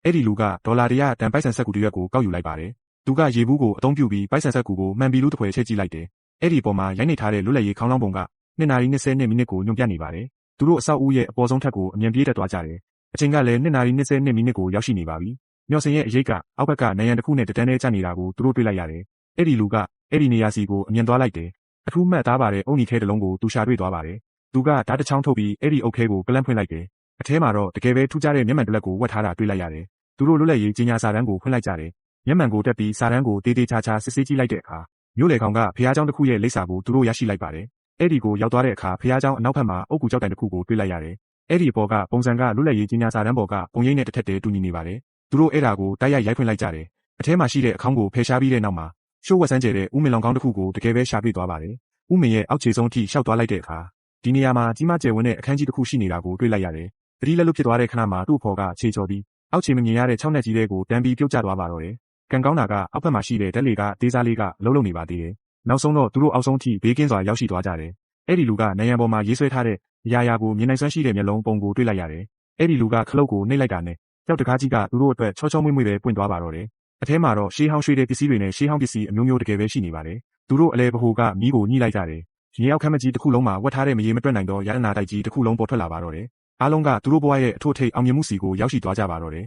အဲ့ဒီလူကဒေါ်လာ100တန်ပိုက်ဆန်ဆက်ကူတစ်ရွက်ကိုကောက်ယူလိုက်ပါတယ်။သူကရေဘူးကိုအသုံးပြုပြီးပိုက်ဆန်ဆက်ကူကိုမှန်ပြီးလူတစ်ဖွဲချက်ကြည့်လိုက်တယ်။အဲ့ဒီပေါ်မှာရိုက်နေထားတဲ့လွတ်လပ်ရေးခေါင်းလောင်းပုံက2နာရီ20မိနစ်ကိုညွှန်ပြနေပါတယ်။သူတို့အဆောက်အဦရဲ့အပေါ်ဆုံးထပ်ကိုအမြန်ပြေးတက်သွားကြတယ်။အချိန်ကလည်း2နာရီ20မိနစ်ကိုရောက်ရှိနေပါပြီ။မျော်စင်ရဲ့အရေးကအောက်ဘက်ကနိုင်ရန်တစ်ခုနဲ့တန်းထဲကျနေတာကိုသူတို့တွေ့လိုက်ရတယ်။အဲ့ဒီလူကအဲ့ဒီနေရာစီကိုအမြန်သွားလိုက်တယ်။အထူးမှတ်သားပါတဲ့အုံနီခဲတစ်လုံးကိုသူရှာတွေ့သွားပါတယ်။သူကဓာတ်တစ်ချောင်းထုတ်ပြီးအဲ့ဒီအုပ်ခဲကိုကလန့်ဖွင့်လိုက်တယ်။အထဲမှာတော့တကယ်ပဲထူးခြားတဲ့မျက်မှန်တစ်လက်ကိုဝတ်ထားတာတွေ့လိုက်ရတယ်။သူတို့လွတ်လပ်ရေးကြီးညာစာတမ်းကိုဖွင့်လိုက်ကြတယ်။မျက်မှန်ကိုတက်ပြီးစာတမ်းကိုတေးသေးချာချာစစ်ဆေးကြည့်လိုက်တဲ့အခါမြို့လေကောင်ကဖျားเจ้าတစ်ခုရဲ့လိပ်စာကိုသူတို့ရရှိလိုက်ပါတယ်။အဲ့ဒီကိုရောက်သွားတဲ့အခါဖျားเจ้าအနောက်ဘက်မှာအုတ်ကူကြောက်တိုင်တစ်ခုကိုတွေ့လိုက်ရတယ်။အဲ့ဒီပေါ်ကပုံစံကလွတ်လပ်ရေးကြီးညာစာတမ်းပေါ်ကပုံရိပ်နဲ့တစ်ထက်တည်းတူညီနေပါတယ်။သူတို့အဲ့ဒါကိုတိုက်ရိုက်ရိုက်ဖွင့်လိုက်ကြတယ်။အထဲမှာရှိတဲ့အခေါင်းကိုဖယ်ရှားပြီးတဲ့နောက်မှာရှိုးဝက်ဆန်းကျဲတဲ့ဦးမင်လောင်ကောင်းတစ်ခုကိုတကယ်ပဲရှာတွေ့သွားပါတယ်။ဦးမင်ရဲ့အောက်ခြေဆုံးထိရှောက်သွားလိုက်တဲ့အခါဒီနေရာမှာကြီးမားကျယ်ဝန်းတဲ့အခန်းကြီးတစ်ခုရှိနေတာကိုတွေ့လိုက်ရတယ်။တတိလက်လွတ်ဖြစ်သွားတဲ့ခဏမှာသူ့ဖော်ကခြေချော်ပြီးအောက်ခြေမမြင်ရတဲ့6နဲ့ကြီးတဲ့ကိုတန်းပြီးပြုတ်ကျသွားပါတော့တယ်။ကံကောင်းတာကအောက်ဘက်မှာရှိတဲ့ဓာတ်လေကသေးစားလေးကအလုံးလုံးနေပါသေးတယ်။နောက်ဆုံးတော့သူတို့အောက်ဆုံးထိဘေးကင်းစွာရောက်ရှိသွားကြတယ်။အဲ့ဒီလူကနိုင်ရန်ပေါ်မှာရေးဆွဲထားတဲ့အရာရာကိုမြင်နိုင်စွမ်းရှိတဲ့မျက်လုံးပုံကိုတွေ့လိုက်ရတယ်။အဲ့ဒီလူကခလုတ်ကိုနှိပ်လိုက်တာနဲ့ကြောက်တကားကြီးကသူတို့အတွက်ချောချောမွေ့မွေ့ပဲပွင့်သွားပါတော့တယ်။အထဲမှာတော့ရှေးဟောင်းရွှေတဲ့ပစ္စည်းတွေနဲ့ရှေးဟောင်းပစ္စည်းအမျိုးမျိုးတကယ်ပဲရှိနေပါတယ်။သူတို့အလဲပဟိုကမီးကိုညှိလိုက်ကြတယ်။ရေအောက်ခမ်းမကြီးတစ်ခုလုံးမှာဝတ်ထားတဲ့မရေမတွက်နိုင်သောရတနာတိုက်ကြီးတစ်ခုလုံးပေါ်ထွက်လာပါတော့တယ်။အားလုံးကသူတို့ဘဝရဲ့အထွတ်အထိပ်အောင်မြင်မှုစီကိုရောက်ရှိသွားကြပါတော့တယ်